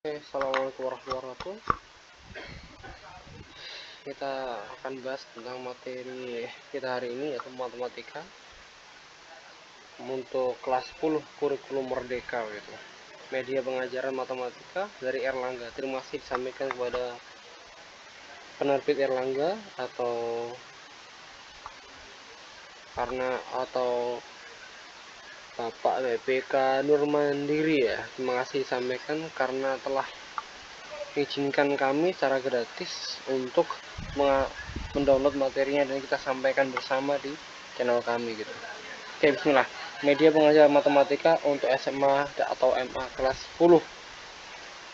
Assalamualaikum warahmatullahi wabarakatuh. Kita akan bahas tentang materi kita hari ini, yaitu matematika untuk kelas 10 kurikulum merdeka gitu. Media pengajaran matematika dari Erlangga. Terima kasih disampaikan kepada penerbit Erlangga atau Bapak BPK Nurmandiri ya. Terima kasih disampaikan karena telah mengizinkan kami secara gratis untuk mendownload materinya dan kita sampaikan bersama di channel kami gitu. Oke, bismillah. Media pengajar matematika untuk SMA atau MA kelas 10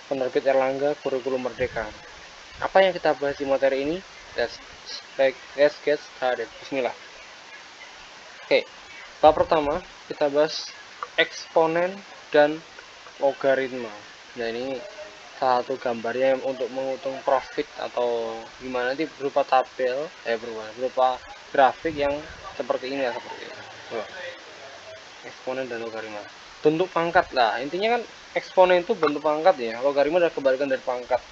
penerbit Erlangga kurikulum merdeka. Apa yang kita bahas di materi ini? Let's get started. Bismillah. Oke, bab pertama kita bahas eksponen dan logaritma. Nah, ini salah satu gambarnya untuk menghitung profit atau gimana, nanti berupa tabel berupa grafik yang seperti ini ya, seperti ini. Eksponen dan logaritma, bentuk pangkat lah intinya kan. Eksponen itu bentuk pangkat ya, logaritma adalah kebalikan dari pangkat.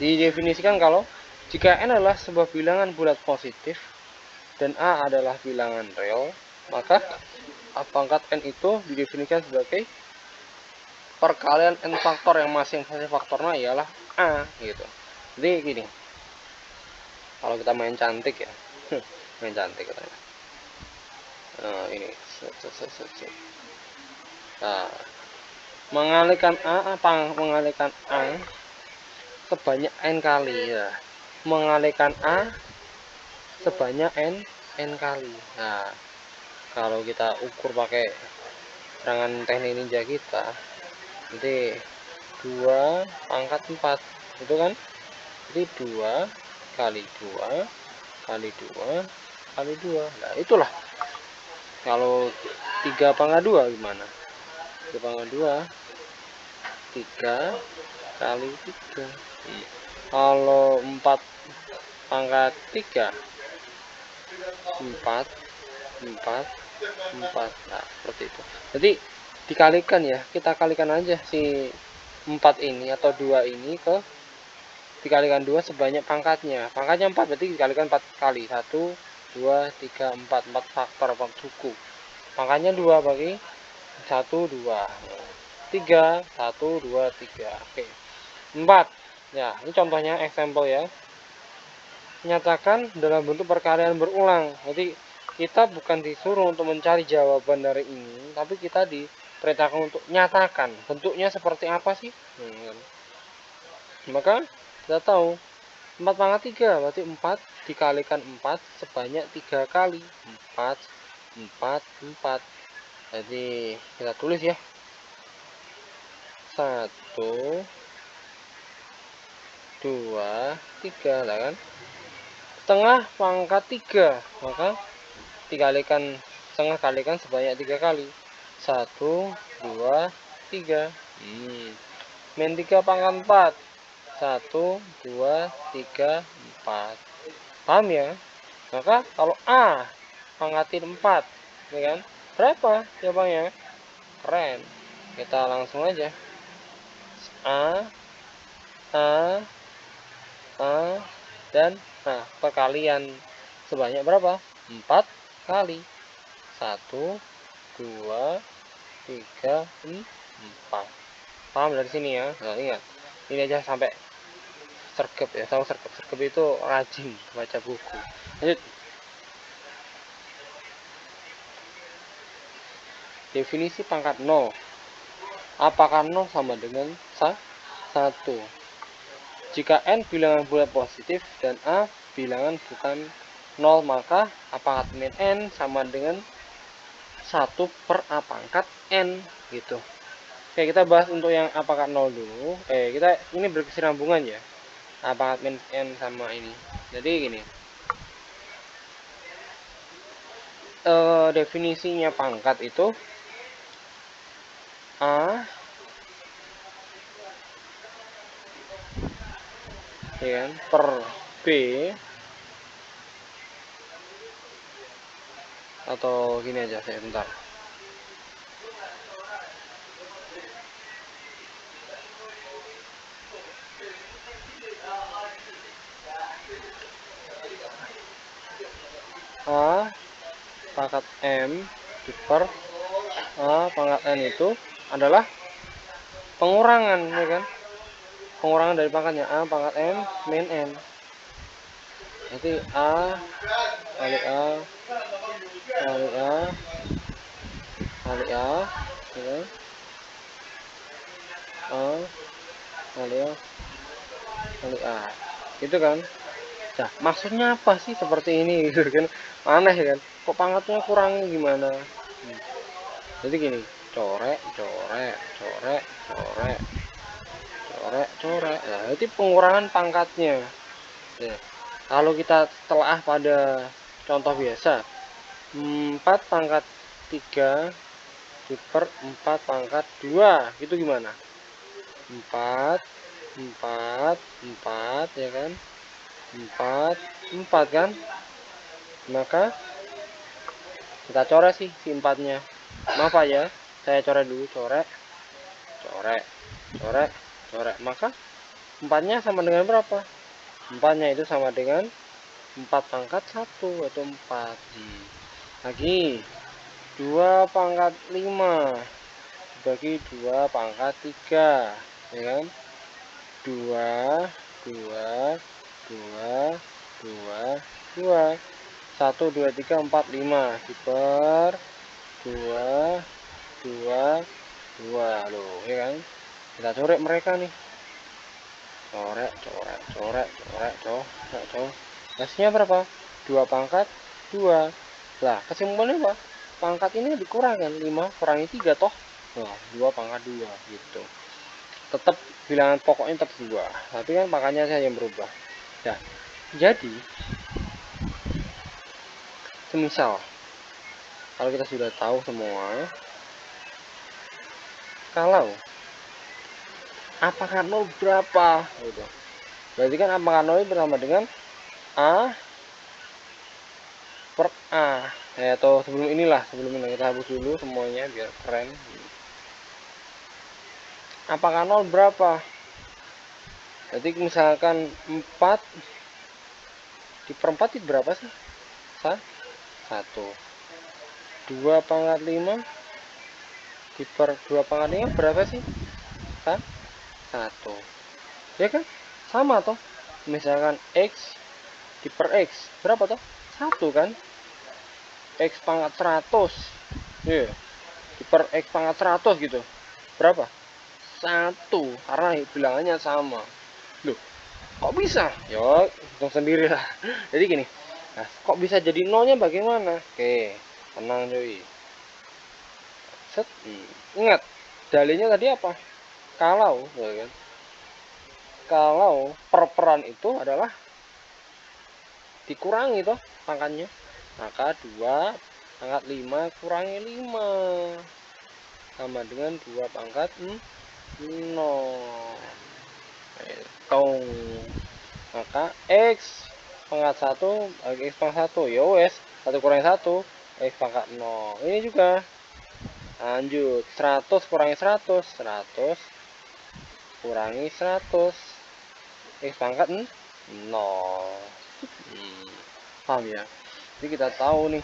Didefinisikan kalau jika n adalah sebuah bilangan bulat positif dan a adalah bilangan real, maka pangkat n itu didefinisikan sebagai perkalian n faktor yang masing-masing faktornya ialah a gitu. Jadi gini, kalau kita main cantik ya, main cantik katanya. Nah, ini nah, mengalihkan a sebanyak n kali ya, mengalihkan a sebanyak n kali. Nah, kalau kita ukur pakai serangan teknik ninja kita, nanti 2 pangkat 4 itu kan, jadi 2 kali 2 kali 2 kali 2. Nah, itulah. Kalau 3 pangkat 2 gimana? 3 pangkat 2 3 kali 3. Kalau 4 pangkat 3 4 4 4. Nah, seperti itu. Jadi dikalikan ya, kita kalikan aja si 4 ini atau 2 ini dikalikan 2 sebanyak pangkatnya. Pangkatnya 4 berarti dikalikan 4 kali. 1 2 3 4 faktor 4 suku. Pangkatnya 2 bagi 1 2 3 1 2 3. Oke. 4. Ya, ini contohnya example ya. Nyatakan dalam bentuk perkalian berulang. Jadi kita bukan disuruh untuk mencari jawaban dari ini, tapi kita diperintahkan untuk nyatakan bentuknya seperti apa sih. Maka kita tahu 4 pangkat 3 berarti 4 dikalikan 4 sebanyak 3 kali. 4 4 4. Jadi kita tulis ya, 1 2 3 lah kan, setengah pangkat 3, maka setengah kalikan sebanyak 3 kali. 1 2 3. Min 3 pangkat 4. 1 2 3 4. Paham ya? Maka kalau a pangkatin 4 ya kan, berapa jawabannya? Keren. Kita langsung aja, a dan perkalian sebanyak berapa? 4 kali. 1 2 3 4. Paham dari sini ya? Nah, ingat ini aja sampai sergap ya. Tahu sergap itu rajin baca buku. Lanjut. Definisi pangkat 0. Apakah 0 sama dengan 1? Jika n bilangan bulat positif dan a bilangan bukan 0, maka a pangkat min n sama dengan 1 per a pangkat n gitu. Oke, kita bahas untuk yang a pangkat 0 dulu. Kita ini berkesinambungan ya, a pangkat min n sama ini. Jadi gini, definisinya pangkat itu a ya kan, per b, atau gini aja, saya bentar. pangkat M diper A pangkat N itu adalah pengurangan, ya kan? Pengurangan dari pangkatnya A pangkat M min N. Jadi A kali A kali A kali A, ya kan? A kali A kali A, gitu kan? Nah, maksudnya apa sih seperti ini, gitu kan? Aneh kan? Kok pangkatnya kurang gimana? Jadi gini, corek, corek, corek, corek, corek, corek. Nah, itu pengurangan pangkatnya. Ya. Kalau kita telah pada contoh biasa, 4 pangkat 3 diper 4 pangkat 2, itu gimana? 4, 4, 4, ya kan? 4, 4 kan? Maka kita coret sih si 4-nya. Maaf ya, saya coret dulu, coret, coret, coret, coret. Maka 4-nya sama dengan berapa? 4-nya itu sama dengan 4 pangkat 1 atau 4. Lagi 2 pangkat 5 dibagi 2 pangkat 3, ya kan? 2, 2, 2, 2, 2. 1, 2, 3, 4, 5 diper 2, 2, 2. Loh, ya kan? Kita coret mereka nih. Coret, coret, coret, coret, coret, coret. Hasilnya berapa? 2 pangkat 2. Lah, kesimpulannya apa? Pangkat ini dikurangkan 5 kurangi 3 toh. Nah, 2 pangkat 2 gitu. Tetap bilangan pokoknya tetap 2, tapi kan pangkatnya saja yang berubah. Nah, jadi semisal kalau kita sudah tahu semua, kalau A pangkat 0 berapa gitu. Berarti kan A pangkat 0 bersama dengan A per A. Atau sebelum ini kita hapus dulu semuanya biar keren. A pangkat 0 berapa? Jadi misalkan 4 diperempat itu berapa sih? 1. 2 pangkat 5 diper 2 pangkat 5 berapa sih? 1. Ya kan? Sama toh. Misalkan X diper X berapa toh? 1 kan? X pangkat 100. Iya. Diper X pangkat 100 gitu. Berapa? 1. Karena bilangannya sama. Loh, kok bisa? Ya, hitung sendiri lah. Jadi gini. Nah, kok bisa jadi nolnya bagaimana? Oke, tenang cuy. Set. Ingat, dalilnya tadi apa? Kalau, ya kan? Kalau perperan itu adalah dikurangi toh pangkatnya, maka 2 pangkat 5 kurangi 5 sama dengan 2 pangkat 0. Maka X pangkat 1 bagi X pangkat 1, ya wes 1 kurangi 1 X pangkat 0. Ini juga lanjut, 100 kurangi 100, 100 kurangi 100 X pangkat 0. Paham ya? Jadi kita tahu nih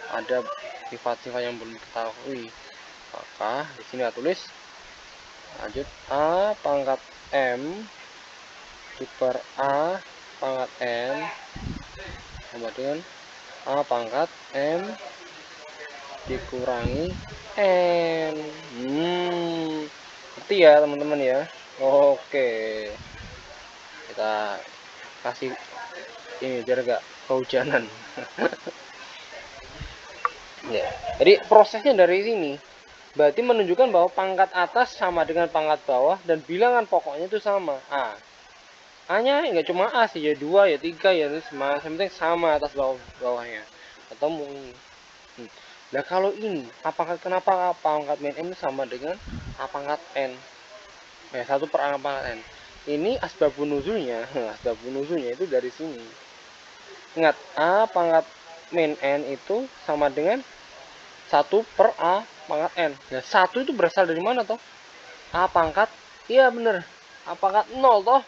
ada sifat-sifat yang belum diketahui. Maka di sini saya tulis lanjut A pangkat M diper A pangkat N sama dengan A pangkat M dikurangi N. Ngerti ya teman-teman ya? Oke, kita kasih ini biar gak kehujanan. Ya, jadi prosesnya dari sini berarti menunjukkan bahwa pangkat atas sama dengan pangkat bawah dan bilangan pokoknya itu sama. A-nya nggak cuma A sih, ya 2 ya 3 ya, terus yang penting sama atas bawahnya ketemu. Nah kalau ini apakah kenapa pangkat min M sama dengan A pangkat N? 1 per A pangkat N. Ini asbabun nuzulnya itu dari sini. Ingat, A pangkat min N itu sama dengan 1 per A pangkat N. Nah, 1 itu berasal dari mana toh? A pangkat, iya bener, A pangkat 0 toh.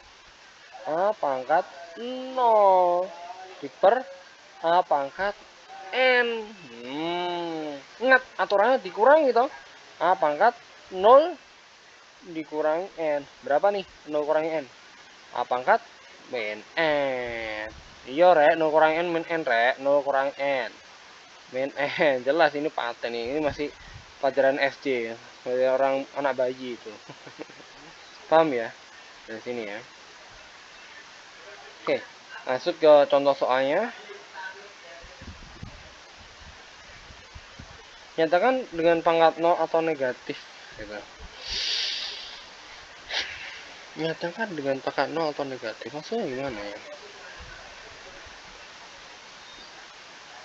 A pangkat 0 diper A pangkat N. Ingat aturannya dikurangi toh. A pangkat 0 dikurangi N. Berapa nih 0 kurangi N? A pangkat min N. Iya rek, 0 kurangi N min N rek. 0 kurangi N min N. Jelas ini paten nih. Ini masih pelajaran SD ya. Sebagai orang anak bayi itu. Paham ya? Dari sini ya. Oke, lanjut ke contoh soalnya. Nyatakan dengan pangkat 0 atau negatif gitu. Nyatakan dengan pangkat 0 atau negatif. Maksudnya gimana ya?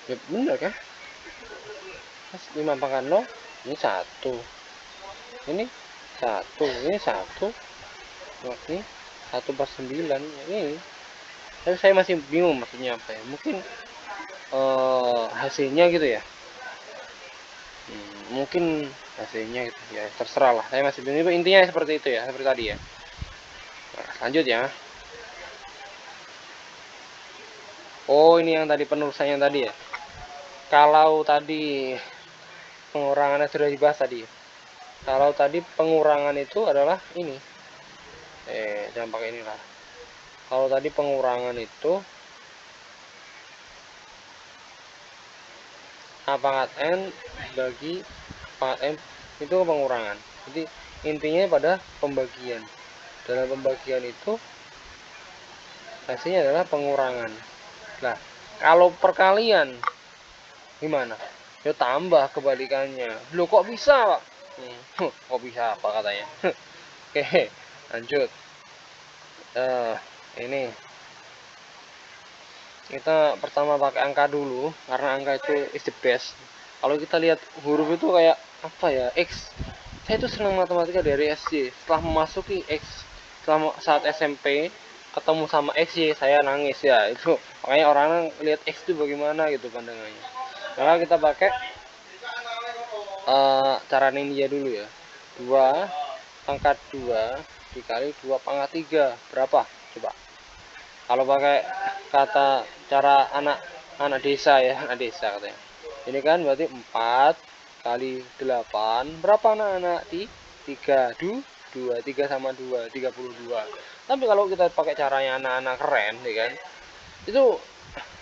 Ya bener kan? 5 pangkat 0 ini 1. Ini 1, ini 1. Ini 1 per 9 ini. Tapi saya masih bingung maksudnya apa ya. Mungkin hasilnya gitu ya. Mungkin hasilnya gitu ya, terserah lah, saya masih bingung. Intinya seperti itu ya, seperti tadi ya. Nah, lanjut ya. Oh, ini yang tadi penulisannya tadi ya. Kalau tadi pengurangannya sudah dibahas tadi. Kalau tadi pengurangan itu adalah ini. Jangan pakai inilah. Kalau tadi pengurangan itu A pangkat N bagi pangkat M itu pengurangan. Jadi intinya pada pembagian. Dalam pembagian itu hasilnya adalah pengurangan. Nah, kalau perkalian gimana? Ya tambah kebalikannya. Loh kok bisa, Pak? Kok bisa apa katanya? Oke, lanjut. Ini kita pertama pakai angka dulu karena angka itu is the best. Kalau kita lihat huruf itu kayak apa ya, X. Saya itu senang matematika dari SD. Setelah memasuki X, setelah saat SMP ketemu sama X ya saya nangis ya. Itu makanya orang lihat X itu bagaimana gitu pandangannya. Maka kita pakai cara ninja dulu ya. 2 pangkat 2 dikali 2 pangkat 3 berapa? Coba. Kalau pakai kata cara anak desa ya, anak desa katanya. Ini kan berarti 4 kali 8 berapa anak-anak? 3 2 3 sama 2 32. Tapi kalau kita pakai caranya anak-anak keren ya kan, itu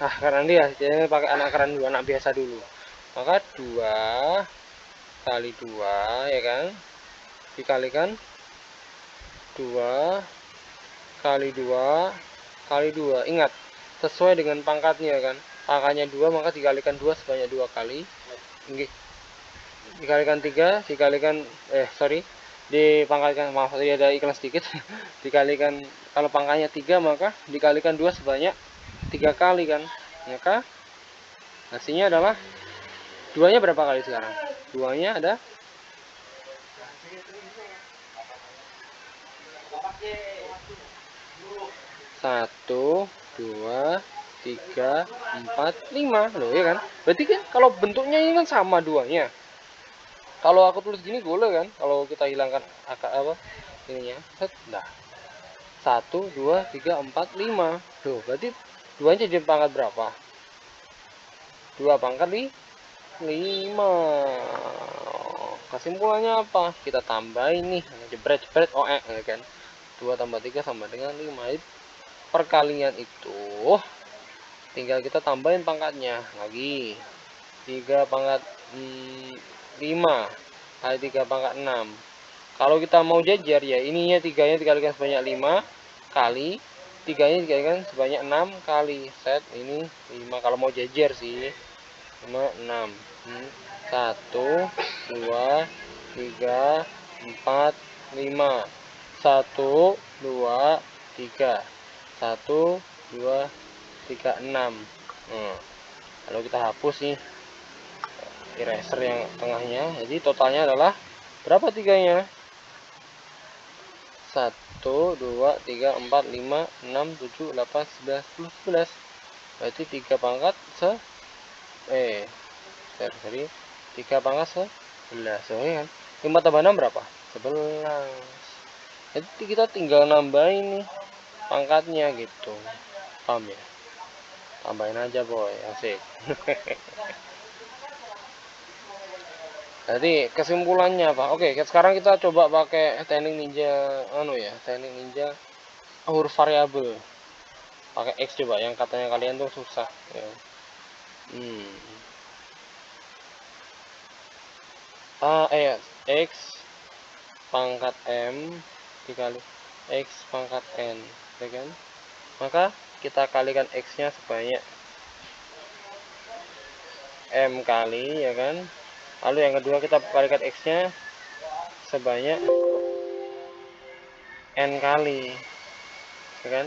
karena dia jadi pakai anak keren dulu, anak biasa dulu. Maka 2 kali 2 ya kan dikalikan 2 kali 2 kali 2. Ingat sesuai dengan pangkatnya kan, pangkatnya 2 maka dikalikan 2 sebanyak 2 kali. Dikalikan 3 dikalikan dipangkatkan, maaf tadi ada iklan sedikit. Dikalikan, kalau pangkatnya 3 maka dikalikan 2 sebanyak 3 kali kan, maka hasilnya adalah 2 nya berapa kali sekarang? 2 nya ada 1 2 3 4 5 loh ya kan. Berarti kan kalau bentuknya ini kan sama duanya. Kalau aku tulis gini boleh kan? Kalau kita hilangkan ininya. Nah, 1 2 3 4 5. Loh, berarti 2-nya jadi pangkat berapa? 2 pangkat 5. Kesimpulannya apa? Kita tambahin nih, jebret-jebret ya kan. 2 tambah 3 sama dengan 5. Perkalian itu tinggal kita tambahin pangkatnya lagi. 3 pangkat 5 kali 3 pangkat 6. Kalau kita mau jajar ya ininya 3-nya dikalikan sebanyak 5 kali 3-nya dikalikan sebanyak 6 kali set ini 5 kalau mau jajar sih. 5 6 1 2 3 4 5 1 2 3 1 2 3 6. Lalu kita hapus nih eraser yang tengahnya, jadi totalnya adalah berapa 3-nya? 1 2 3 4 5 6 7 8 9 10 11. Berarti 3 pangkat sorry 3 pangkat 11 ya kan. 5 tambah 6 berapa? 11. Jadi kita tinggal nambahin nih pangkatnya gitu. Paham ya? Tambahin aja boy, asik. Jadi kesimpulannya apa? Oke, sekarang kita coba pakai teknik ninja teknik ninja huruf variabel. Pakai X coba, yang katanya kalian tuh susah ya. X pangkat M dikali X pangkat N, ya kan? Maka kita kalikan X-nya sebanyak M kali, ya kan? Lalu yang kedua kita kalikan X-nya sebanyak N kali, ya kan?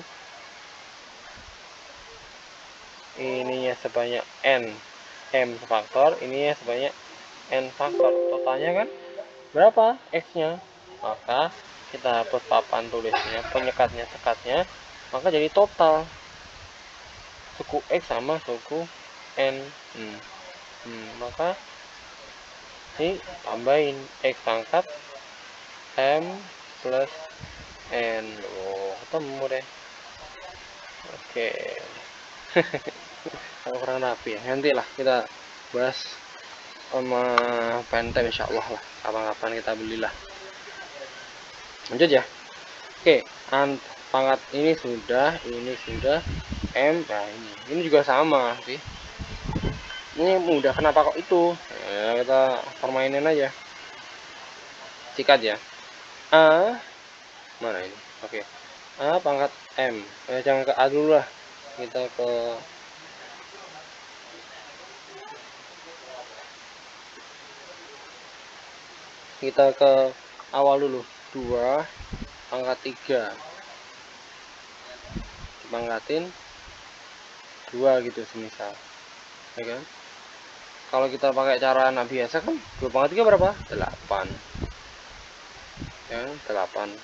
Ininya sebanyak N, M faktor, ininya sebanyak N faktor. Totalnya kan berapa X-nya? Maka kita hapus papan tulisnya, penyekatnya, sekatnya, maka jadi total suku X sama suku N. Maka ini tambahin X pangkat M plus N. Ketemu deh. Oke. Kalau kurang rapi ya, nanti lah kita bahas sama Phantom insya Allah lah, kapan-kapan kita belilah. Lanjut ya. Oke, pangkat ini sudah M. Nah ini juga sama sih. Ini mudah, kenapa kok itu? Ya, kita permainin aja. Sikat ya. A mana ini? Oke. A pangkat M. Jangan ke A dulu lah. Kita ke awal dulu. 2 pangkat 3. Dipangkatin 2 gitu semisal. Ya kan? Kalau kita pakai cara anak biasa kan 2 pangkat 3 berapa? 8. Ya, 8.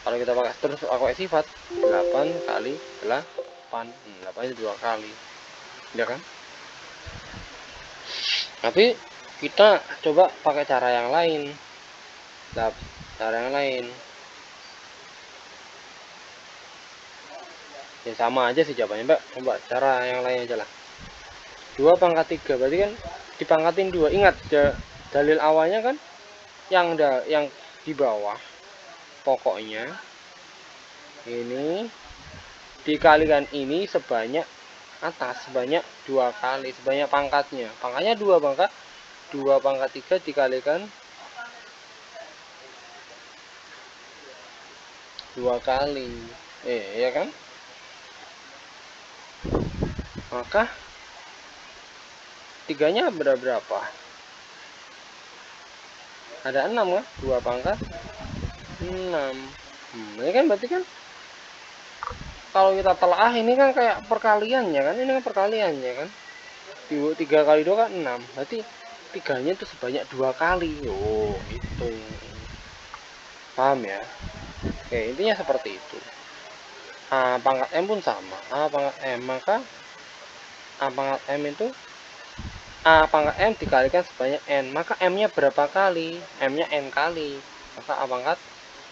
Kalau kita pakai terus pakai sifat 8 kali 8. 8 itu 2 kali. Ya kan? Tapi kita coba pakai cara yang lain. Ya sama aja sih jawabannya, Mbak. Coba cara yang lain aja lah. 2 pangkat 3 berarti kan dipangkatin 2. Ingat dalil awalnya kan yang di bawah pokoknya ini dikalikan ini sebanyak atas sebanyak 2 kali, sebanyak pangkatnya 2 pangkat 3 dikalikan 2 kali, ya kan? Maka 3-nya berapa? Ada 6 kan? 2 pangkat 6. Ini kan berarti kan kalau kita telah ini kan kayak perkaliannya kan, ini kan perkaliannya kan. 3 kali 2 kan 6. Berarti 3-nya itu sebanyak 2 kali. Itu. Paham ya? Oke, intinya seperti itu. A pangkat M pun sama. A pangkat M, maka A pangkat M itu A pangkat M dikalikan sebanyak N, maka M-nya berapa kali? M-nya N kali, maka A pangkat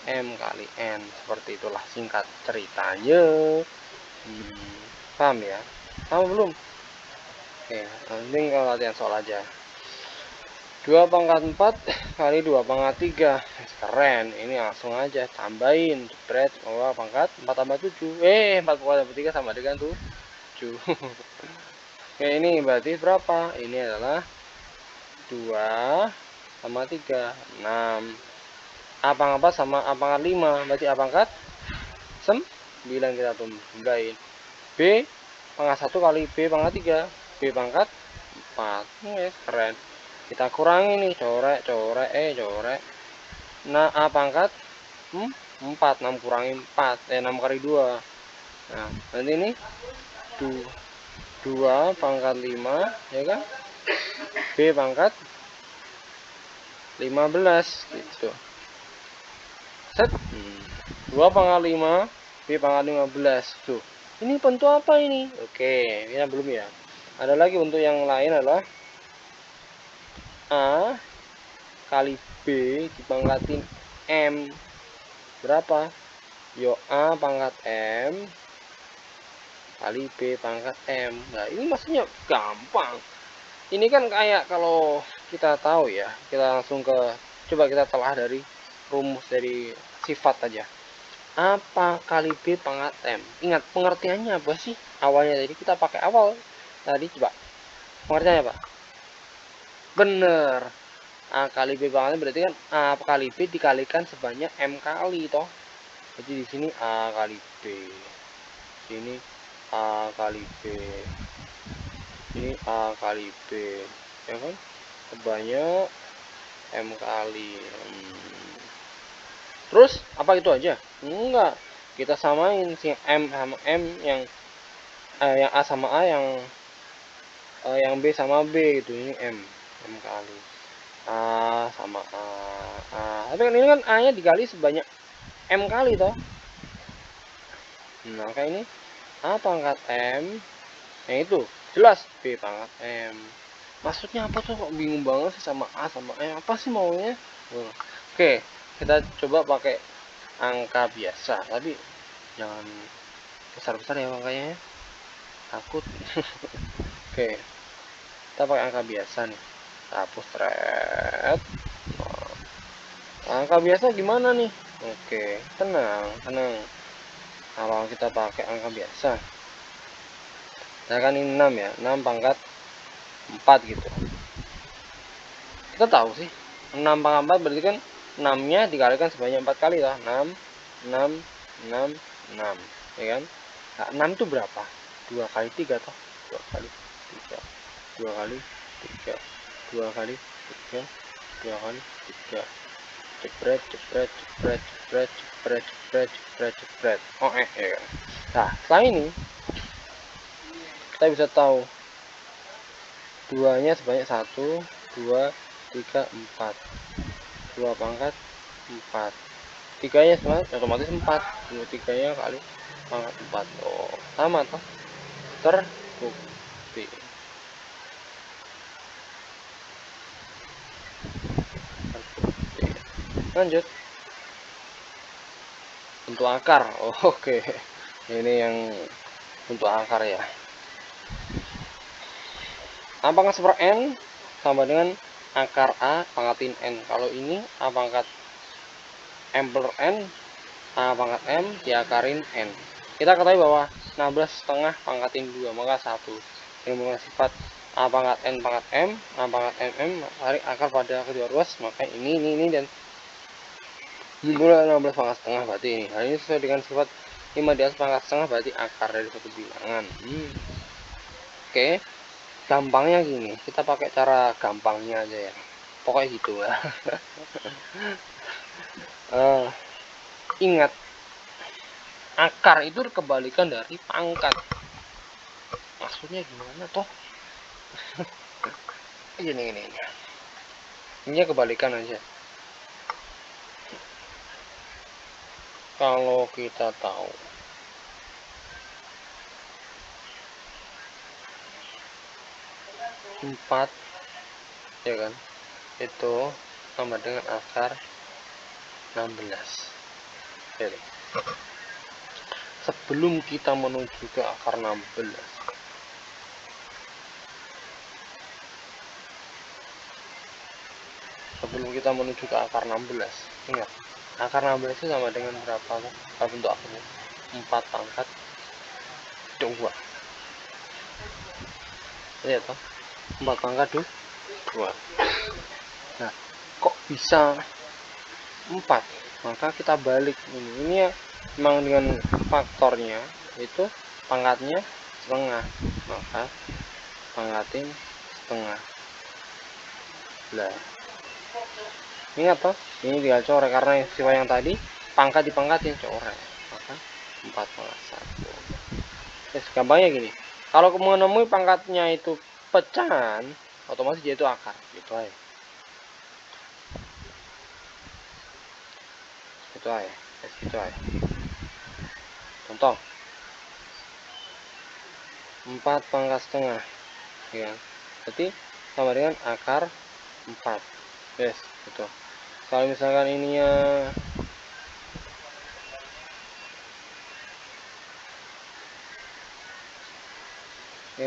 M kali N. Seperti itulah singkat ceritanya. Paham ya? Paham belum? Oke, nanti kalau latihan soal aja. 2 pangkat 4 kali 2 pangkat 3. Keren, ini langsung aja tambahin jebret 2 pangkat 4 tambah 7. 4 pangkat tambah 3 sama dengan 7. Oke, ini berarti berapa? Ini adalah 2 sama 3, 6. A pangkat 4 sama A pangkat 5, berarti A pangkat 9 kita tambahin. B pangkat 1 kali B pangkat 3, B pangkat 4. Keren. Kita kurangi nih, coret. Nah, A pangkat 4, 6 kurangi 4, 6 kali 2. Nah, nanti ini 2 pangkat 5, ya kan? B pangkat 15 gitu. Set. 2 pangkat 5, B pangkat 15. Tuh. Ini bentuk apa ini? Oke, ini belum ya. Ada lagi untuk yang lain adalah A kali B dipangkatin M. Berapa? A pangkat M kali B pangkat M. Nah ini maksudnya gampang. Ini kan kayak kalau kita tahu ya, kita langsung ke, coba kita telah dari rumus dari sifat aja. Apa kali B pangkat M? Ingat pengertiannya apa sih? Awalnya tadi kita pakai awal tadi, coba pengertiannya apa? Bener, A kali B pangkat M berarti kan A kali B dikalikan sebanyak M kali toh. Jadi di sini A kali B, sini A kali B, ini A kali B, ya kan, sebanyak M kali. Terus apa itu aja? Enggak, kita samain si M sama M, yang A sama A, yang B sama B gitu. Ini M kali A sama A. Tapi kan ini kan A nya dikali sebanyak M kali toh. Nah kayak ini A pangkat M, yang itu jelas B pangkat M. Maksudnya apa tuh, kok bingung banget sih sama A sama M, apa sih maunya? Oke, kita coba pakai angka biasa, tapi jangan besar-besar ya angkanya, takut. Oke, kita pakai angka biasa nih, hapus thread. Angka biasa gimana nih? Oke, tenang. Kalau kita pakai angka biasa, nah kan ini 6 ya, 6 pangkat 4 gitu. Kita tahu sih 6 pangkat 4 berarti kan 6 nya dikalikan sebanyak 4 kali lah. 6 ya kan. Nah, 6 itu berapa? 2 kali 3 toh. 2 kali 3, 2 kali 3, 2 kali 3, 2 kali 3. Jepret ya kan. Nah setelah ini kita bisa tahu 2 nya sebanyak 1, 2, 3, 4. 2 pangkat 4, 3 nya sebanyak otomatis 4. 2 3 nya kali pangkat 4. Oh sama toh, terbukti. Lanjut bentuk akar. Oke. Ini yang bentuk akar ya. A pangkat 1 N sama dengan akar A pangkatin N. Kalau ini A pangkat M per N, A pangkat M diakarin N. Kita ketahui bahwa 16,5 pangkatin 2, maka 1. Yang menggunakan sifat A pangkat N pangkat M, A pangkat MM, tarik akar pada kedua ruas, maka ini dan jumlah 16 pangkat setengah berarti ini. Hal ini sesuai dengan sifat 5 di atas pangkat setengah berarti akar dari suatu bilangan. Oke, gampangnya gini, kita pakai cara gampangnya aja ya. Pokoknya gitu lah. Ingat, akar itu kebalikan dari pangkat. Maksudnya gimana toh? Ini. Ini kebalikan aja. Kalau kita tahu 4 ya kan, itu sama dengan akar 16. Jadi, sebelum kita menuju ke akar 16, ingat akar 16 itu sama dengan berapa kan? Kalau bentuk akarnya 4 pangkat 2. Lihat toh, 4 pangkat 2. Nah, kok bisa 4? Maka kita balik ini ya, memang dengan faktornya itu pangkatnya setengah, maka pangkatin setengah. Lah, ingat toh, ini dia coret karena sifat yang tadi pangkat dipangkatin coret, maka 4 pangkat 1. Gampangnya gini, kalau menemui pangkatnya itu pecahan, otomatis dia itu akar gitu aja. Gitu aja. Contoh 4 pangkat setengah ya, berarti sama dengan akar 4. Yes, gitu. Kalau misalkan ininya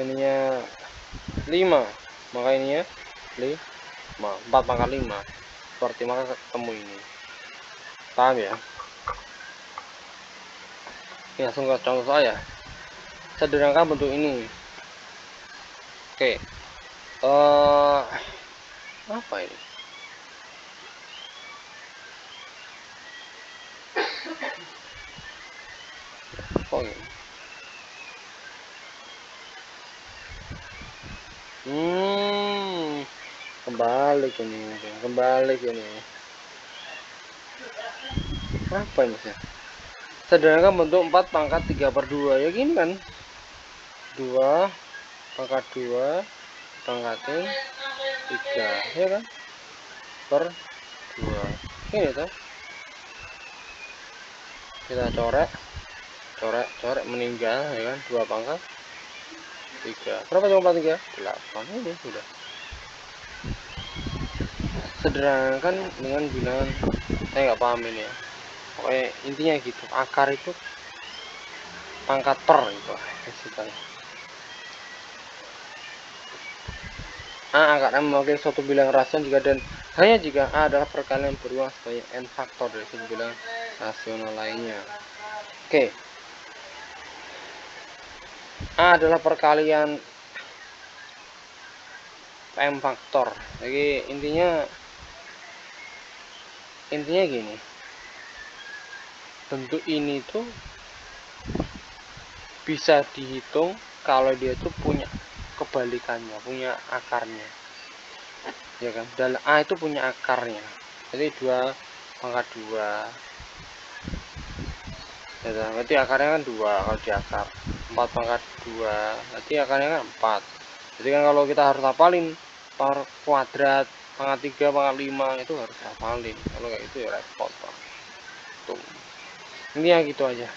ininya 5, maka ininya 5, 4 pangkat 5 seperti, maka ketemu ini. Paham ya? Ini langsung ke contoh saya. Sederhanakan bentuk ini. Oke. Apa ini? Oh ini. Kembali ini. Apa ini sih? Sederhanakan bentuk 4 pangkat 3/2. Ya gini kan. 2 pangkat 2 pangkatin 3, ya kan? Per 2. Ini tuh. Kita coret meninggal, ya kan? 2 pangkat 3. Berapa coba 3? 8. Ini sudah. Sederhanakan dengan bilangan. Saya nggak paham ini ya. Pokoknya intinya gitu. Akar itu pangkat per itu. A akar M mewakili suatu bilangan rasional jika dan hanya jika A adalah perkalian berulang sebanyak n faktor dari suatu bilangan rasional lainnya. Oke. A adalah perkalian M faktor. Jadi intinya gini. Bentuk ini tuh bisa dihitung kalau dia tuh punya kebalikannya, punya akarnya. Ya kan? Dan A itu punya akarnya. Jadi 2 pangkat 2. Ya kan? Berarti akarnya kan 2 kalau di akar. 4 pangkat 2. Berarti akarnya kan 4. Jadi kan kalau kita harus hafalin per kuadrat pangkat 3 pangkat 5 itu harus hafalin. Kalau kayak itu ya repot, Pak. Tuh. Ini ya gitu aja.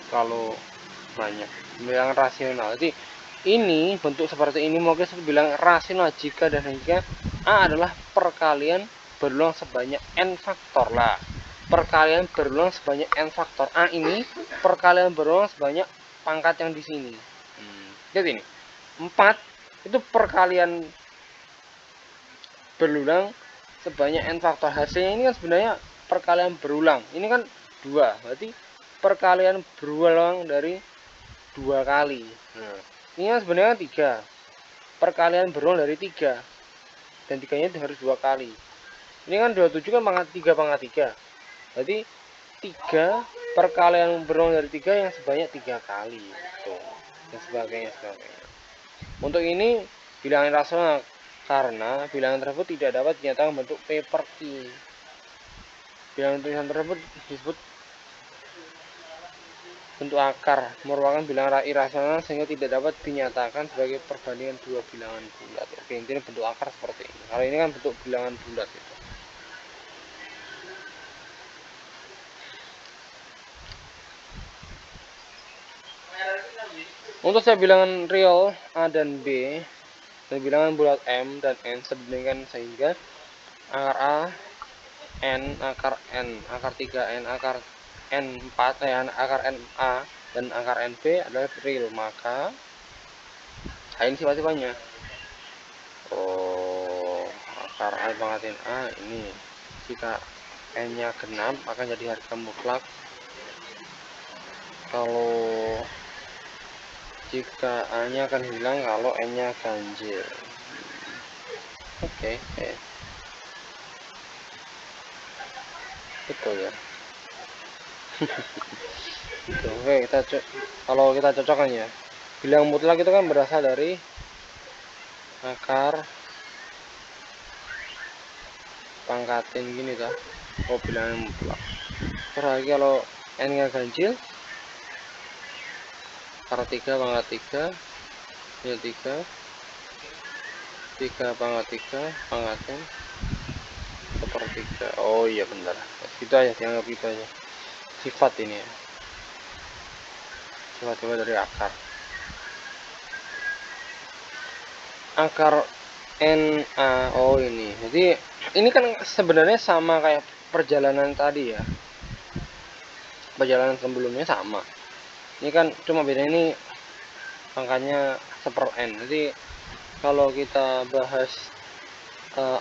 Kalau banyak bilangan rasional. Jadi ini bentuk seperti ini mungkin saya bilang rasional jika dan hingga A adalah perkalian berulang sebanyak n faktor lah. Perkalian berulang sebanyak n faktor. A ini perkalian berulang sebanyak pangkat yang di sini. Jadi ini 4 itu perkalian berulang sebanyak n faktor. Hasilnya ini kan sebenarnya perkalian berulang. Ini kan 2. Berarti perkalian berulang dari 2 kali. Nah, ini kan sebenarnya 3. Perkalian berulang dari 3. Dan 3-nya harus 2 kali. Ini kan 27 kan pangkat 3 pangkat 3. Berarti 3 perkalian berulang dari 3 yang sebanyak 3 kali. Tuh. Dan sebagainya. Untuk ini bilangan rasional karena bilangan tersebut tidak dapat dinyatakan bentuk P per Q. Bilangan tulisan tersebut disebut bentuk akar, merupakan bilangan irasional sehingga tidak dapat dinyatakan sebagai perbandingan dua bilangan bulat. Oke, intinya bentuk akar seperti ini. Kalau ini kan bentuk bilangan bulat itu. Untuk saya bilangan real A dan B dan bilangan bulat M dan N sedemikian sehingga akar A N, akar N, akar 3N, akar N4, akar NA dan akar NB adalah real, maka ini sifat-sifatnya. Akar A pangkatin A ini jika N-nya genap akan jadi harga mutlak. Kalau jika A-nya akan hilang kalau N-nya ganjil. Oke. Betul ya. Oke, kalau kita cocokkan ya, bilangan mutlak itu kan berasal dari akar pangkatin gini tuh. Bilangan mutlak. Terus kalau N nya ganjil, akar 3 pangkat 3 ya 3 pangkat 3 pangkatin seperti 3. Oh iya benar, gitu aja, dianggap gitu aja sifat ini ya, sifat-sifat dari akar NA. Oh ini, jadi ini kan sebenarnya sama kayak perjalanan tadi ya, perjalanan sebelumnya sama. Ini kan cuma beda ini angkanya 1/n. Jadi kalau kita bahas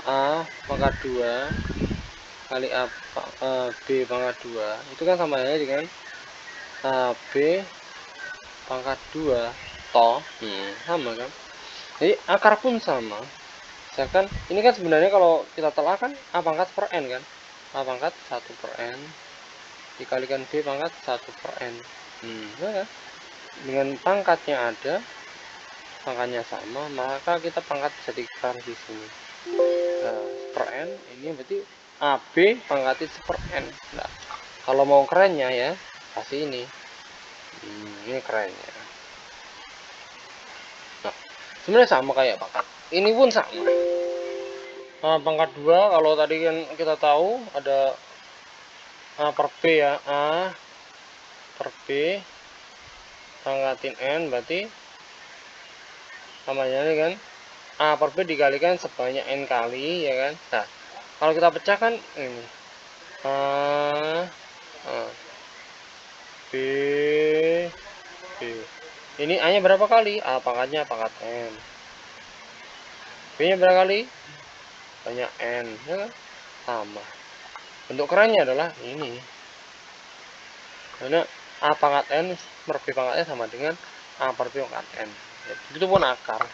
A pangkat 2 kali B pangkat 2 itu kan sama aja dengan B pangkat 2 toh, sama kan. Jadi akar pun sama. Misalkan ini kan sebenarnya kalau kita telah kan A pangkat 1/n kan, A pangkat 1/n dikalikan B pangkat 1/n. Ya kan? Dengan pangkatnya ada, pangkatnya sama, maka kita pangkat bisa dikali di sini. Nah, 1/n ini berarti AB pangkatnya 1/n. Nah, kalau mau kerennya ya kasih ini. Ini kerennya. Nah, sebenarnya sama kayak pangkat. Ini pun sama. Pangkat 2 kalau tadi kan kita tahu ada A per B ya, A per B pangkatin N berarti namanya ini kan A per B dikalikan sebanyak N kali ya kan. Nah, kalau kita pecahkan ini B B ini A nya berapa kali? A pangkatnya pangkat N, B nya berapa kali? Banyak N ya kan? Sama. Bentuk kerennya adalah ini, karena A pangkat N per B pangkat N sama dengan A per B pangkat N. Itu pun akar,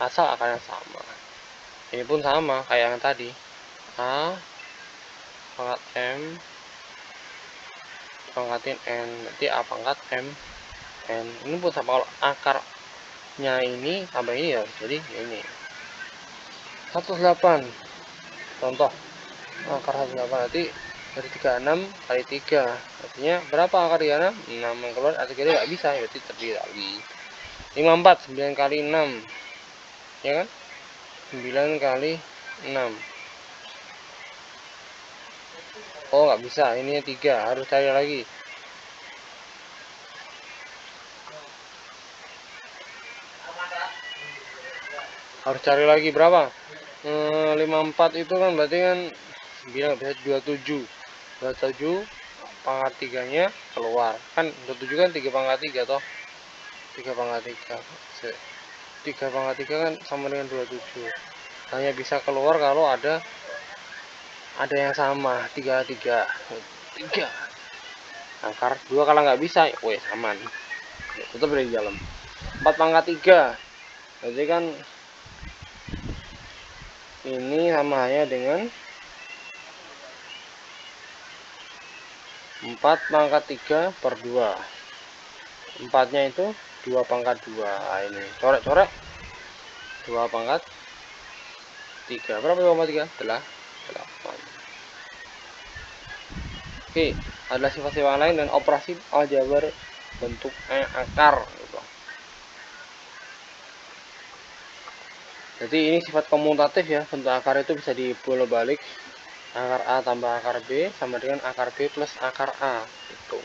asal akarnya sama. Ini pun sama kayak yang tadi, A pangkat M pangkatin N, berarti A pangkat M N. Ini pun sama, kalau akarnya ini tambah ini ya jadi ini 108. Contoh akar 108 berarti dari 36 kali 3 artinya berapa akar 36? 6 yang keluar artinya nggak bisa, berarti terdiri lagi 54. 9 kali 6 ya kan, 9 kali 6. Oh nggak bisa, ini 3, harus cari lagi. Harus cari lagi berapa? 54 itu kan berarti kan 9 bisa 27 pangkat 3 nya keluar kan, 27 kan 3 pangkat 3 toh, 3 pangkat 3 3 pangkat 3 kan sama dengan 27. Hanya bisa keluar kalau ada yang sama 3 akar 2. Kalau nggak bisa weh aman, tetap dari dalam. 4 pangkat 3 berarti kan ini sama hanya dengan 4 pangkat 3 per 2. 4 nya itu 2 pangkat 2. Nah, ini corek-corek 2 pangkat 3. Berapa 2 pangkat 3? 8. Oke, adalah sifat-sifat lain dan operasi aljabar bentuk akar gitu. Jadi ini sifat komutatif ya, bentuk akar itu bisa dibolak-balik, akar A tambah akar B sama dengan akar B plus akar A itu.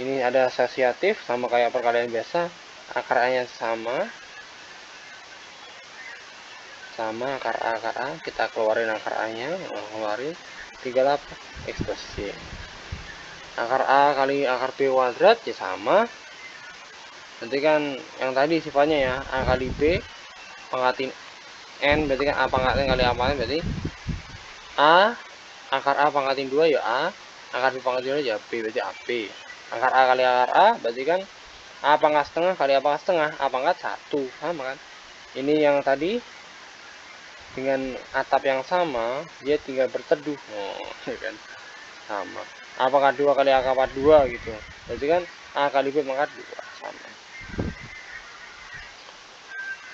Ini ada asosiatif sama kayak perkalian biasa, akar A nya sama akar A, kita keluarin akar A nya, keluarin 38 ekspresi akar A kali akar B kuadrat ya sama. Nanti kan yang tadi sifatnya ya, A kali B pangkatin N berarti kan A pangkatin kali A pangkatin berarti A akar A pangkatin 2 ya A, akar B pangkatin 2 ya B berarti AB. Akar A kali akar A berarti kan A pangkat setengah kali A pangkat setengah, A pangkat 1 sama kan. Ini yang tadi dengan atap yang sama dia tinggal berteduh, kan sama. A pangkat 2 kali A pangkat 2 gitu, berarti kan A kali B pangkat 2 sama.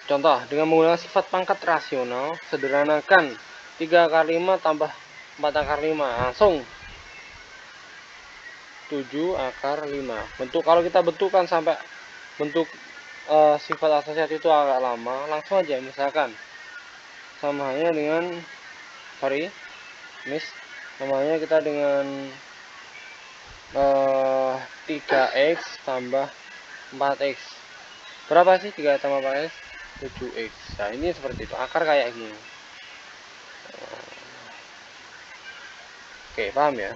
Contoh, dengan menggunakan sifat pangkat rasional, sederhanakan 3 akar 5 tambah 4 akar 5, langsung 7 akar 5. Bentuk kalau kita bentukkan sampai bentuk sifat asosiatif itu agak lama, langsung aja misalkan sama halnya dengan namanya kita dengan 3x tambah 4x. Berapa sih 3 tambah 4x? 7x. Nah, ini seperti itu, akar kayak gini. Oke, paham ya?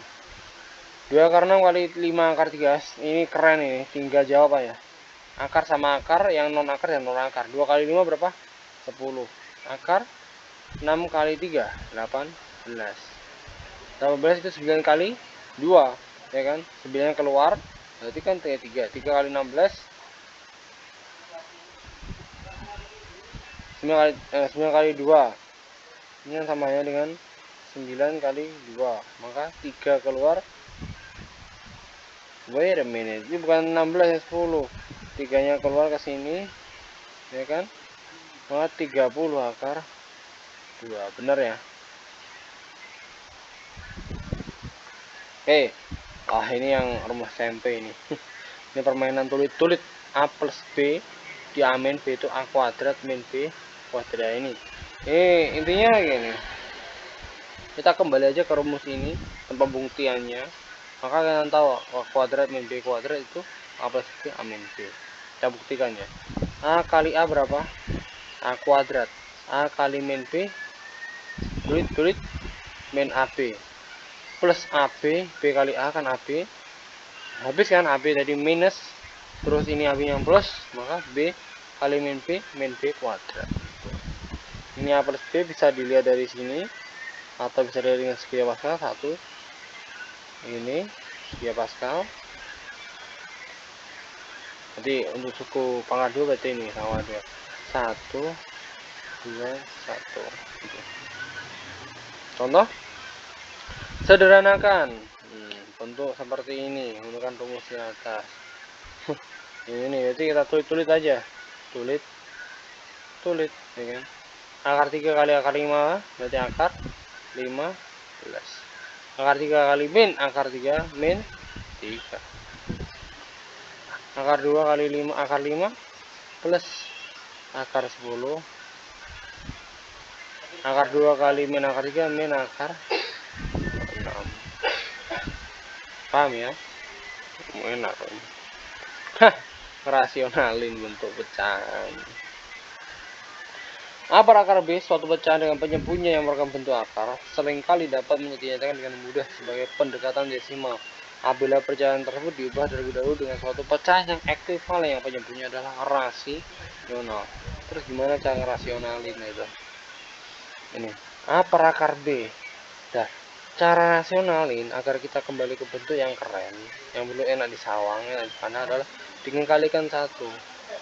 2 akar 6 kali 5 akar 3. Ini keren ini, tinggal jawab aja. Akar sama akar, yang non akar dan non akar. 2 kali 5 berapa? 10. Akar 6 kali 3 18. 18 itu 9 kali 2, ya kan? 9 keluar, berarti kan 3. 3 kali 16 9 kali 2. Ini yang samanya dengan 9 kali 2. Maka 3 keluar. Wait a minute. Ini bukan 16 ya 10. 3-nya keluar ke sini, ya kan? Maka 30 akar 2. Benar ya? Oke. Wah, ini yang rumah SMP ini. Ini permainan tulit-tulit. A plus B di A min B itu A kuadrat min B kuadrat ini. Intinya gini. Kita kembali aja ke rumus ini, pembuktiannya. Maka kalian tahu A kuadrat min B kuadrat itu A plus B A min B. Kita buktikan ya. A kali A berapa? A kuadrat. A kali min B, tulit min AB, plus AB, B kali A kan AB. Habis kan AB tadi minus, terus ini AB yang plus, maka B kali min B kuadrat. Ini A plus B bisa dilihat dari sini, atau bisa dilihat dengan segi Pascal 1. Ini segi Pascal. Jadi untuk suku pangkat 2 berarti ini sama 2. 1 2 1. Contoh sederhanakan bentuk seperti ini menggunakan rumus di atas. Ini jadi kita tulis aja, tulis ya kan. Akar 3 kali akar 5 berarti akar 15. Akar 3 kali min akar 3 min 3. Akar 2 kali 5 akar 5 plus akar 10. Akar 2 kali min akar 3 min akar 6. Paham ya? Enak kok. Rasionalin bentuk pecahan. A per akar B, suatu pecahan dengan penyebutnya yang merupakan bentuk akar, seringkali dapat dinyatakan dengan mudah sebagai pendekatan desimal. Apabila pecahan tersebut diubah terlebih dahulu dengan suatu pecahan yang ekuivalen yang penyebutnya adalah rasional. Terus gimana cara rasionalin itu? Ini A per akar B. Dah, cara rasionalin agar kita kembali ke bentuk yang keren, yang belum enak disawang, enak dipandang adalah dengan kalikan 1.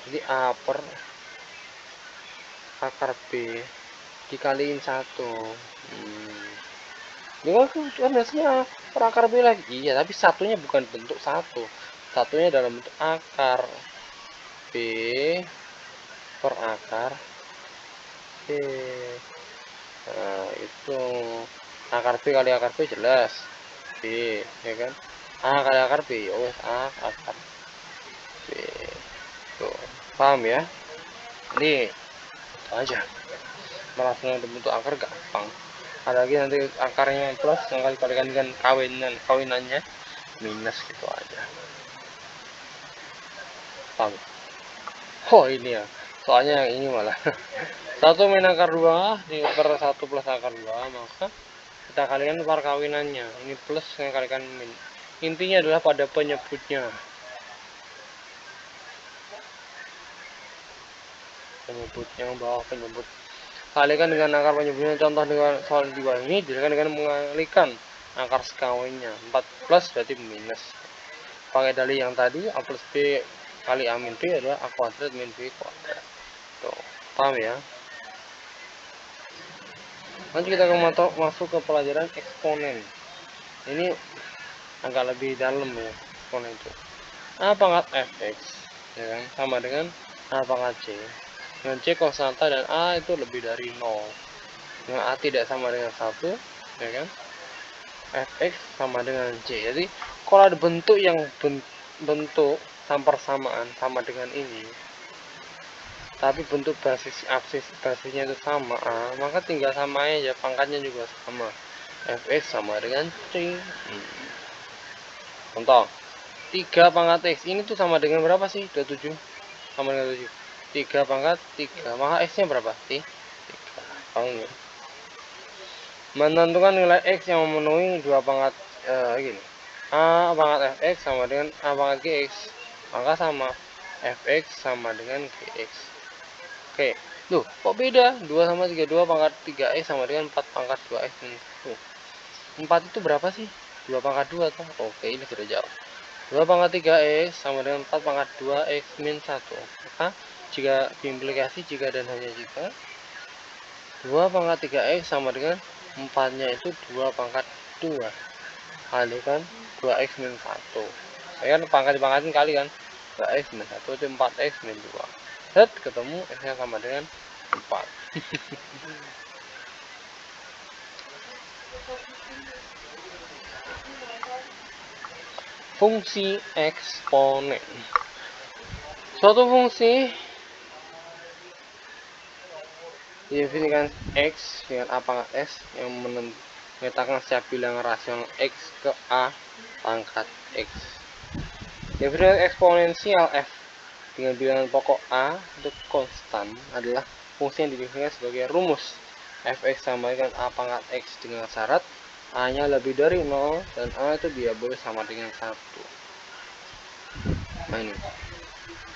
Jadi A per akar B dikaliin 1. Ini kan hasilnya per akar B lagi. Iya, tapi satunya bukan bentuk 1. Satunya dalam bentuk akar B per akar B. Nah, itu akar B kali akar B jelas B, ya kan? A kali akar B, oh A akar B. Tuh, paham ya? Ini aja. Merasakan bentuk akar gampang. Ada lagi nanti akarnya plus yang kali-kalikan dengan kawinannya minus gitu aja. Paham? Oh ini ya. Soalnya yang ini malah 1 min akar 2 per 1 plus akar 2, maka kita kalikan perkawinannya. Ini plus yang kalikan min. Intinya adalah pada penyebutnya. Penyebutnya bawah penyebut. Kalikan dengan akar penyebutnya. Contoh dengan soal di bawah ini dikalikan dengan mengalikan akar sekawinnya. 4 plus berarti minus. Pakai dalih yang tadi A plus B kali A min B adalah A kuadrat min B kuadrat. Tuh, paham ya? Nanti kita akan masuk ke pelajaran eksponen. Ini agak lebih dalam ya, eksponen itu. A pangkat fx, ya kan, sama dengan A pangkat c. Dengan c konstanta dan A itu lebih dari 0. Dengan A tidak sama dengan 1, ya kan? Fx sama dengan c. Jadi kalau ada bentuk yang bentuk persamaan sama dengan ini, tapi bentuk basisnya itu sama A, maka tinggal sama aja, pangkatnya juga sama. Fx sama dengan c. Contoh 3 pangkat x ini tuh sama dengan berapa sih? 27 sama dengan 7. 3 pangkat 3, maka x nya berapa? 3. Paham ya? Menentukan nilai x yang memenuhi 2 pangkat gini. A pangkat fx sama dengan A pangkat gx, maka sama fx sama dengan gx. Oke, loh kok beda? 2 sama 3, 2 pangkat 3x sama dengan 4 pangkat 2x minus 1. 4 itu berapa sih? 2 pangkat 2 toh? Oke, ini sudah jauh. 2 pangkat 3x sama dengan 4 pangkat 2x min 1. Maka jika diimplikasi jika dan hanya jika 2 pangkat 3x sama dengan 4 nya itu 2 pangkat 2 kalikan 2x min 1. Saya kan pangkat-pangkatin kali kan, 2x min 1 itu 4x min 2. Set, ketemu x nya sama dengan 4. Fungsi eksponen. Suatu fungsi didefinisikan x dengan a pangkat s yang menyatakan setiap bilangan rasional x ke a pangkat x. Definisi eksponensial f dengan bilangan pokok a untuk konstan adalah fungsi yang didefinisikan sebagai rumus fx sama dengan a pangkat x dengan syarat a nya lebih dari 0 dan a itu dia boleh sama dengan 1. Nah,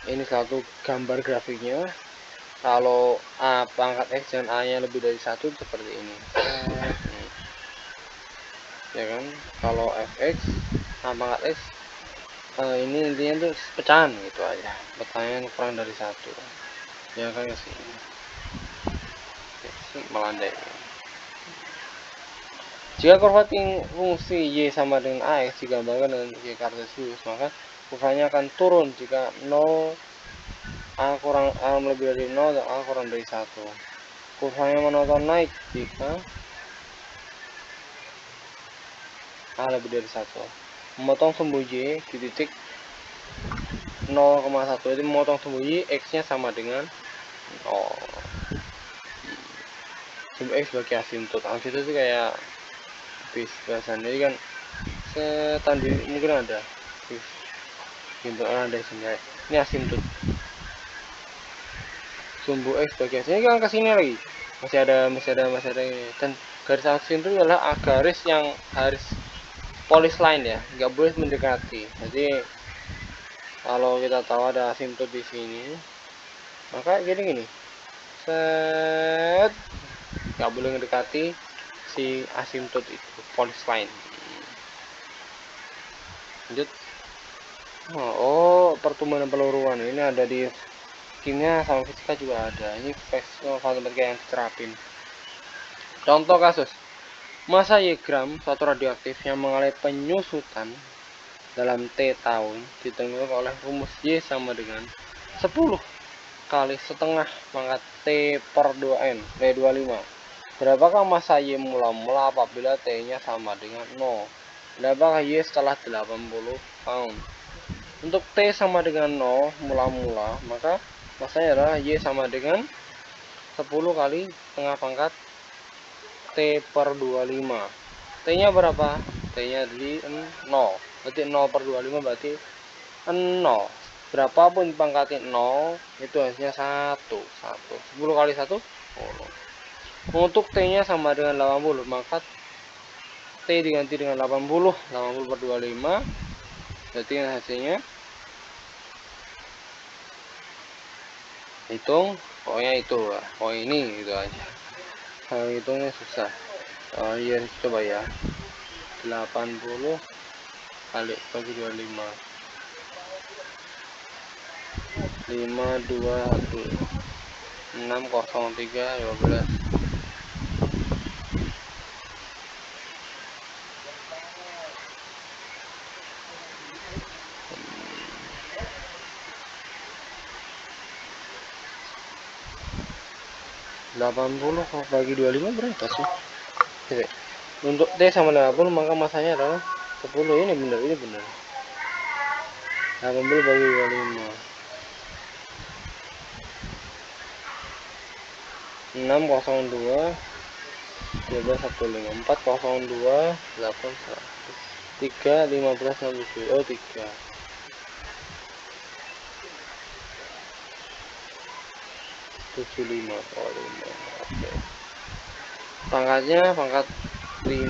ini satu gambar grafiknya. Kalau a pangkat x dan a nya lebih dari 1 seperti ini, ya kan. Kalau fx a pangkat x ini intinya tuh pecahan gitu aja, pertanyaan kurang dari 1, ya kan sih, melandai. Jika kurva fungsi y sama dengan ax digambarkan dengan y kartesius, maka kurvanya akan turun jika 0 a kurang a lebih dari 0 dan a kurang dari 1. Kurvanya monoton naik jika a lebih dari 1. Memotong sumbu y di titik 0,1 itu memotong sumbu y, x nya sama dengan 0. Sumbu x sebagai asimtot. Asimtot itu kayak bis biasanya, jadi kan setanda mungkin ada bis gitu, ada sini. Ini asimtot. Sumbu x sebagai ini kan kesini lagi masih ada ini. Dan garis asimtot adalah garis yang harus polis line ya, nggak boleh mendekati. Jadi kalau kita tahu ada asimtot di sini, maka gini set, nggak boleh mendekati si asimtot itu, polis line. Lanjut. Oh, pertumbuhan peluruan ini ada di kimia sama fisika juga ada. Ini matematika yang diterapin. Contoh kasus, massa Y gram suatu radioaktif yang mengalami penyusutan dalam T tahun ditentukan oleh rumus Y sama dengan 10 kali setengah pangkat T per 2N T25. Berapakah massa Y mula-mula apabila T nya sama dengan 0? Berapakah Y setelah 80 tahun? Untuk T sama dengan 0 mula-mula, maka massanya adalah Y sama dengan 10 kali setengah pangkat T per 25. T nya berapa? T nya di 0. Berarti 0 per 25 berarti 0. Berapapun pangkatnya 0 itu hasilnya 1. 10 kali 1 10. Untuk T nya sama dengan 80, maka T diganti dengan 80 per 25, berarti hasilnya hitung pokoknya itu lah, ini gitu aja. Kalau hitungnya susah. Iya, coba ya, 80 kali bagi 25, 521 603 15. 80 bagi 25 berapa sih? Oke. Untuk T sama 80 maka masanya adalah 10. Ini benar, 80 bagi 25, 602 1215 402 8 3 15 67. Oh 3 75. Oh 5. Oke. Pangkatnya pangkat 5.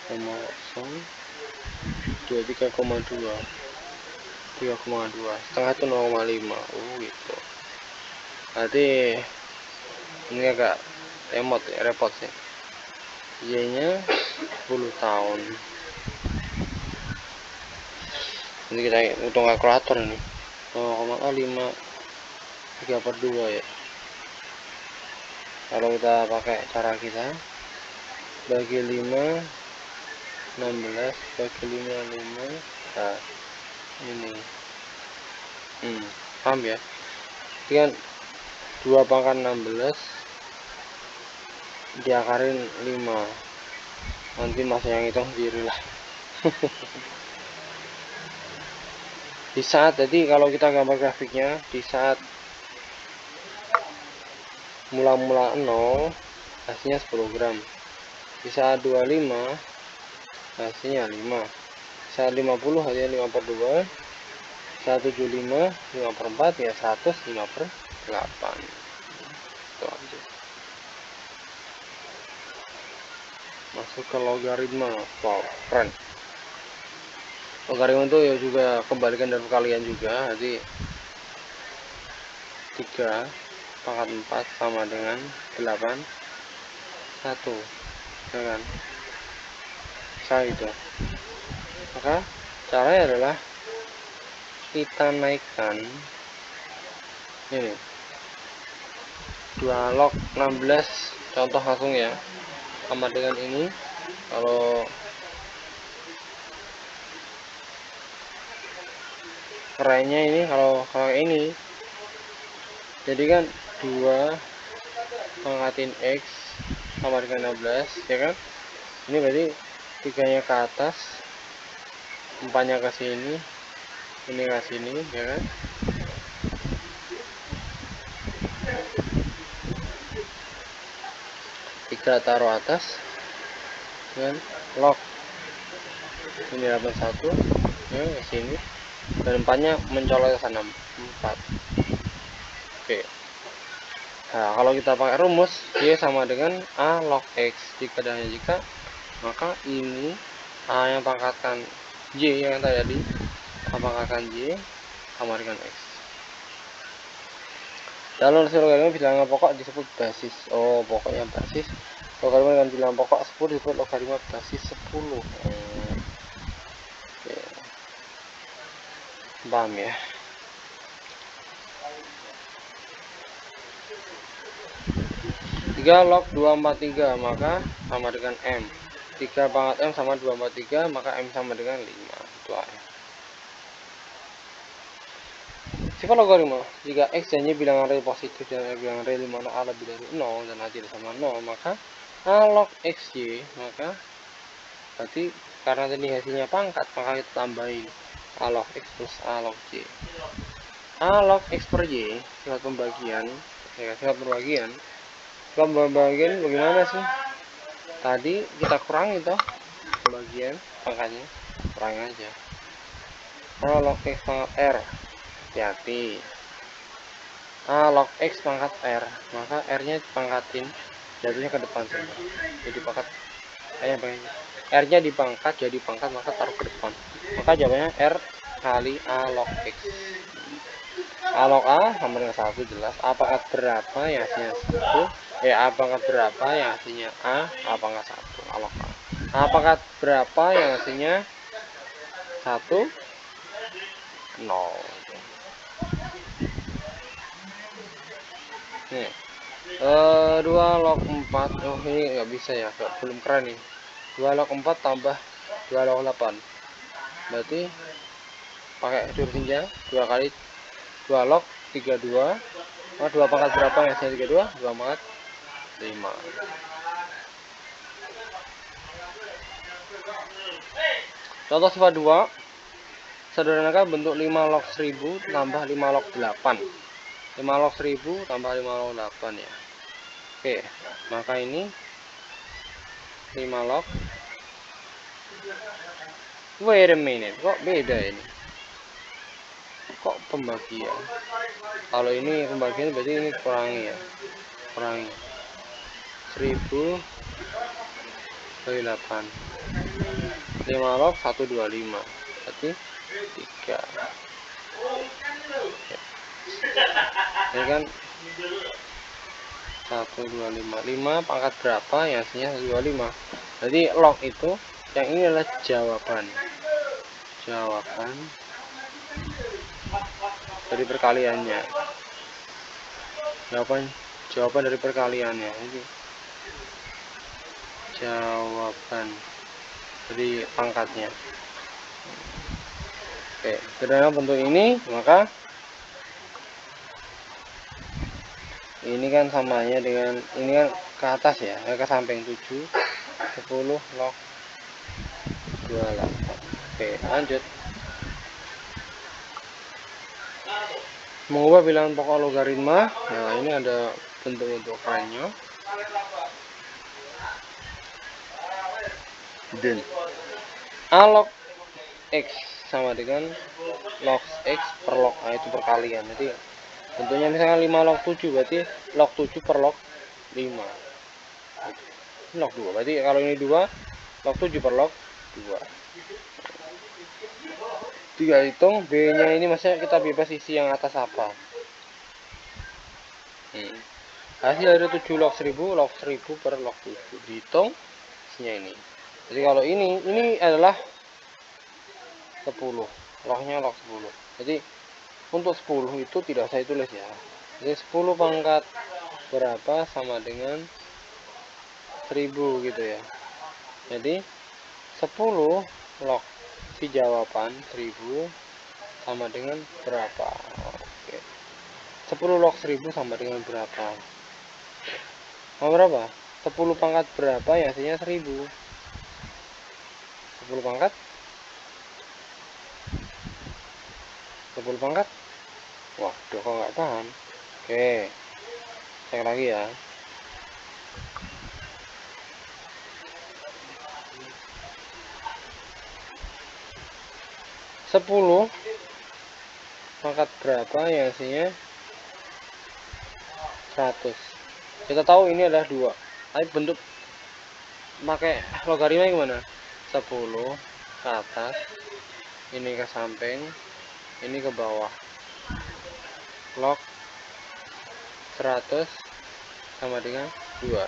23,2 setengah itu 0,5. Gitu. Berarti ini agak repot sih. Y nya 10 tahun. Ini kita hitung kalkulator ini. 0,5 3/2 ya. Kalau kita pakai cara kita bagi 5 16 bagi 5 nah ini paham ya, ini kan 2/16 diakarin 5, nanti mas yang hitung sendiri lah. Di saat, jadi kalau kita gambar grafiknya di saat mula-mula 0 hasilnya 10 gram, di saat 25 hasilnya 5, saat 50 hasilnya 5/2, saat 75 5/4 ya 100 5/8. Itu aja. Masuk ke logaritma. Wow, keren. Logaritma itu ya juga kebalikan dari kalian juga, jadi 3/4 sama dengan 8 1 ya kan, itu. Maka caranya adalah kita naikkan ini 2 log 16, contoh langsung ya, sama dengan ini. Kalau kerennya ini, kalau ini jadi kan 2 pangkatin X sama dengan 16 ya kan, ini berarti 3-nya ke atas, 4-nya ke sini, ini ke sini ya kan. Kita taruh atas dan log ini 81 ya ke sini, dan 4-nya mencolok ke sana 4. Oke. Nah, kalau kita pakai rumus Y sama dengan A log X, jika dan jika, maka ini A yang pangkatan Y yang tadi, A pangkatan Y sama dengan X. Dalam logaritma bilangan pokok disebut basis. Oh, pokoknya basis. Logaritma dengan bilangan pokok 10 disebut logaritma basis 10. Oke. Paham ya? Log 243 maka sama dengan M. 3 M sama 243 maka M sama dengan 5. Itu aja. Sifat logaritma, jika X dan Y bilangan real positif dan Y bilangan real di mana A lebih dari 0 dan A tidak sama 0, maka A log XY, maka berarti karena tadi hasilnya pangkat, maka kita tambahin A log X plus A log Y. A log X per Y, sifat pembagian, ya, sifat pembagian bagaimana sih? Tadi kita kurangi toh pembagian pangkatnya, kurangi aja. A log X pangkat R, hati-hati. A log X pangkat R, maka R nya dipangkatin, jatuhnya ke depan semua, jadi pangkat R nya dipangkat jadi pangkat, maka taruh ke depan, maka jawabannya R kali A log X. A log A sama dengan 1 jelas. A pangkat berapa yang hasilnya 1, A pangkat berapa yang hasilnya A pangkat 1, A log A. A pangkat berapa yang hasilnya 1 0. Nih 2 log 4, oh ini nggak bisa ya, belum keren nih. 2 log 4 tambah 2 log 8, berarti pakai durasinya 2 kali 2 log 32. Nah, 2 pangkat berapa yang hasilnya 32? 2 pangkat 5. Contoh sifat 2, sederhanakan bentuk 5 log 1000 tambah 5 log 8. 5 log 1000 tambah 5 log 8 ya. Oke, maka ini 5 log. Wait a minute, kok beda ini? Kok pembagian? Kalau ini pembagian berarti ini kurangi ya. Kurangi 1000 kali 8. 5 log 125 berarti 3. Ini kan 125, 5 pangkat berapa ya, hasilnya 125. Jadi log itu yang ini adalah jawaban dari perkaliannya, jawaban dari perkaliannya. Ini jawaban dari pangkatnya. Oke, dengan bentuk ini maka ini kan samanya dengan ini kan ke atas ya, ke samping 7, 10 log 28. Oke, lanjut. Mengubah bilangan pokok logaritma. Nah, ini ada bentuk-bentuk kerennya. Dan A log X sama dengan log X per log A, itu perkalian. Jadi bentuknya misalnya 5 log 7 berarti log 7 per log 5. Ini log 2. Berarti kalau ini 2, log 7 per log 2. Tinggal hitung B-nya ini, maksudnya kita bebas isi yang atas apa. Hasil dari 7 log 1000 per log 7. Dihitung isinya ini. Jadi kalau ini adalah 10. Lognya log 10. Jadi untuk 10 itu tidak saya tulis ya. Jadi 10 pangkat berapa sama dengan 1000 gitu ya. Jadi 10 log si jawaban 1000 sama dengan berapa? Oke. 10 log 1000 sama dengan berapa? Sama berapa? 10 pangkat berapa ya, hasilnya 1000. 10 pangkat 10 pangkat. Waduh, kok nggak tahan. Oke, cek lagi ya. 10 pangkat berapa ya, hasilnya 100. Kita tahu ini adalah 2, tapi bentuk pakai logaritma gimana? 10 ke atas, ini ke samping, ini ke bawah. Log 100 sama dengan 2.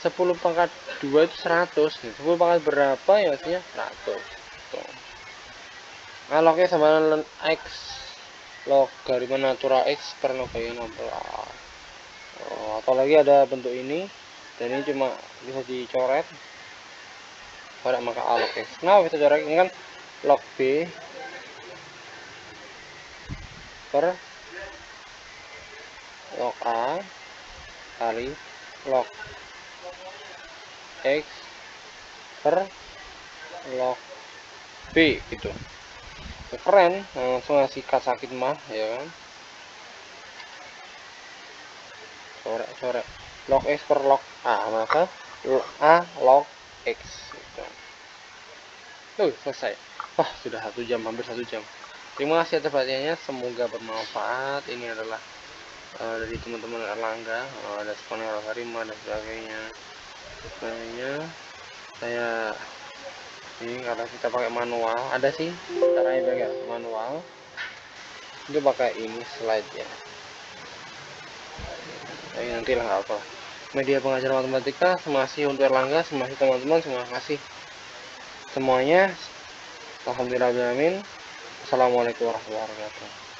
10 pangkat 2 itu 100. 10 pangkat berapa ya, hasilnya 100. Tuh. Nah, lognya sama dengan X, logaritma natural X per logaritma 16. Atau lagi ada bentuk ini, dan ini cuma bisa dicoret pada maka A log X. Nah, bisa coret ini kan log B per log A kali log X per log B gitu. Keren, langsung sikat sakit mah ya kan. Coret log X per log A, maka A log X gitu. Selesai. Wah, sudah 1 jam, hampir 1 jam. Terima kasih atas perhatiannya, semoga bermanfaat. Ini adalah dari teman-teman Erlangga, ada sekolah logaritma dan sebagainya. Saya ini kalau kita pakai manual, ada sih caranya pakai manual. Itu pakai ini slide ya. Tapi nanti lah apa. Media pengajar matematika masih untuk Erlangga, masih teman-teman, terima kasih semuanya. Alhamdulillah. Assalamualaikum warahmatullahi wabarakatuh.